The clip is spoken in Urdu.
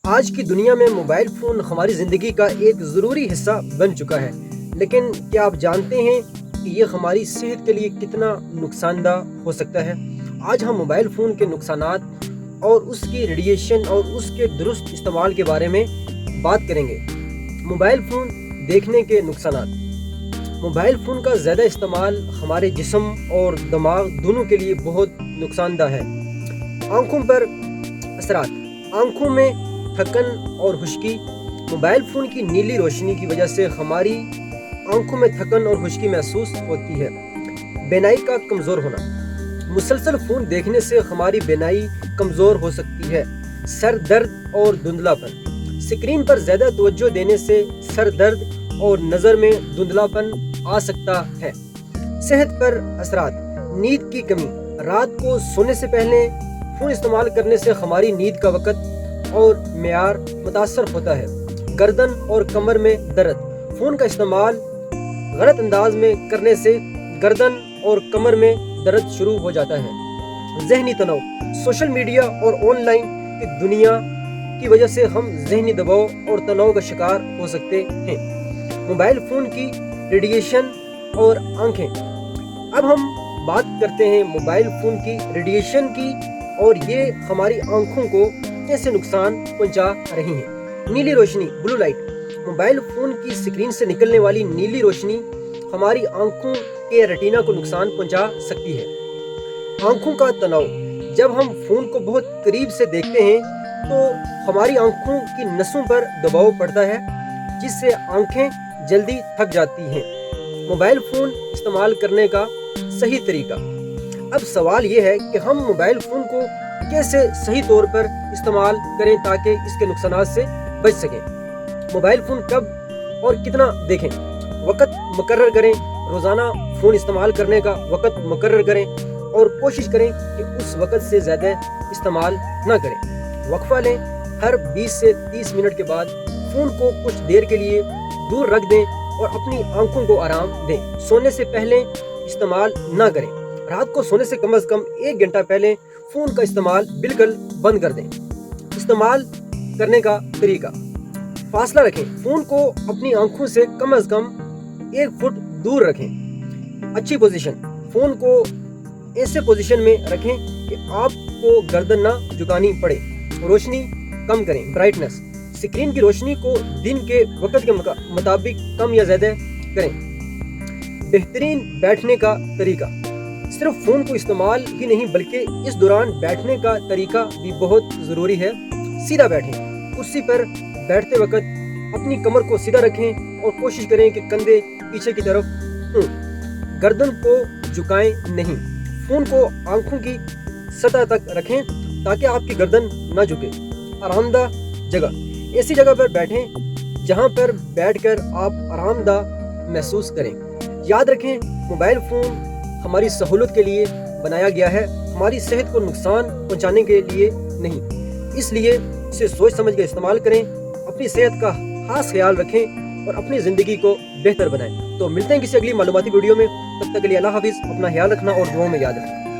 آج کی دنیا میں موبائل فون ہماری زندگی کا ایک ضروری حصہ بن چکا ہے، لیکن کیا آپ جانتے ہیں کہ یہ ہماری صحت کے لیے کتنا نقصان دہ ہو سکتا ہے؟ آج ہم موبائل فون کے نقصانات اور اس کی ریڈیشن اور اس کے درست استعمال کے بارے میں بات کریں گے۔ موبائل فون دیکھنے کے نقصانات۔ موبائل فون کا زیادہ استعمال ہمارے جسم اور دماغ دونوں کے لیے بہت نقصان دہ ہے۔ آنکھوں پر اثرات۔ آنکھوں میں تھکن اور خشکی۔ موبائل فون کی نیلی روشنی کی وجہ سے ہماری آنکھوں میں تھکن اور خشکی محسوس ہوتی ہے۔ بینائی کا کمزور ہونا۔ مسلسل فون دیکھنے سے ہماری بینائی کمزور ہو سکتی ہے۔ سر درد اور دھندلا پن۔ اسکرین پر زیادہ توجہ دینے سے سر درد اور نظر میں دھندلا پن آ سکتا ہے۔ صحت پر اثرات۔ نیند کی کمی۔ رات کو سونے سے پہلے فون استعمال کرنے سے ہماری نیند کا وقت اور معیار متاثر ہوتا ہے۔ گردن اور کمر میں درد۔ فون کا استعمال غلط انداز میں کرنے سے گردن اور کمر میں درد شروع ہو جاتا ہے۔ ذہنی تناؤ۔ سوشل میڈیا اور آن لائن کی دنیا کی وجہ سے ہم ذہنی دباؤ اور تناؤ کا شکار ہو سکتے ہیں۔ موبائل فون کی ریڈیشن اور آنکھیں۔ اب ہم بات کرتے ہیں موبائل فون کی ریڈیشن کی اور یہ ہماری آنکھوں کو کیسے نقصان پہنچا رہی ہیں۔ نیلی روشنی، بلو لائٹ۔ موبائل فون کی اسکرین سے نکلنے والی نیلی روشنی ہماری آنکھوں کے ریٹینا کو نقصان پہنچا سکتی ہے۔ آنکھوں کا تناؤ۔ جب ہم فون کو بہت قریب سے دیکھتے ہیں تو ہماری آنکھوں کی نسوں پر دباؤ پڑتا ہے، جس سے آنکھیں جلدی تھک جاتی ہیں۔ موبائل فون استعمال کرنے کا صحیح طریقہ۔ اب سوال یہ ہے کہ ہم موبائل فون کو کیسے صحیح طور پر استعمال کریں تاکہ اس کے نقصانات سے بچ سکیں۔ موبائل فون کب اور کتنا دیکھیں۔ وقت مقرر کریں۔ روزانہ فون استعمال کرنے کا وقت مقرر کریں اور کوشش کریں کہ اس وقت سے زیادہ استعمال نہ کریں۔ وقفہ لیں۔ ہر 20 سے 30 منٹ کے بعد فون کو کچھ دیر کے لیے دور رکھ دیں اور اپنی آنکھوں کو آرام دیں۔ سونے سے پہلے استعمال نہ کریں۔ رات کو سونے سے کم از کم 1 گھنٹہ پہلے فون کا استعمال بالکل بند کر دیں۔ استعمال کرنے کا طریقہ۔ فاصلہ رکھیں۔ فون کو اپنی آنکھوں سے کم از کم 1 فٹ دور رکھیں۔ اچھی پوزیشن۔ فون کو ایسے پوزیشن میں رکھیں کہ آپ کو گردن نہ جھکانی پڑے۔ روشنی کم کریں، برائٹنس۔ اسکرین کی روشنی کو دن کے وقت کے مطابق کم یا زیادہ کریں۔ بہترین بیٹھنے کا طریقہ۔ صرف فون کو استعمال ہی نہیں بلکہ اس دوران بیٹھنے کا طریقہ بھی بہت ضروری ہے۔ سیدھا بیٹھیں۔ کرسی پر بیٹھتے وقت اپنی کمر کو سیدھا رکھیں اور کوشش کریں کہ کندھے پیچھے کی طرف ہوں۔ گردن کو جھکائیں نہیں۔ فون کو آنکھوں کی سطح تک رکھیں تاکہ آپ کی گردن نہ جھکے۔ آرام دہ جگہ۔ ایسی جگہ پر بیٹھیں جہاں پر بیٹھ کر آپ آرام دہ محسوس کریں۔ یاد رکھیں، موبائل فون ہماری سہولت کے لیے بنایا گیا ہے، ہماری صحت کو نقصان پہنچانے کے لیے نہیں۔ اس لیے اسے سوچ سمجھ کر استعمال کریں، اپنی صحت کا خاص خیال رکھیں اور اپنی زندگی کو بہتر بنائیں۔ تو ملتے ہیں کسی اگلی معلوماتی ویڈیو میں، تب تک کے لیے اللہ حافظ۔ اپنا خیال رکھنا اور دعاؤں میں یاد رکھنا۔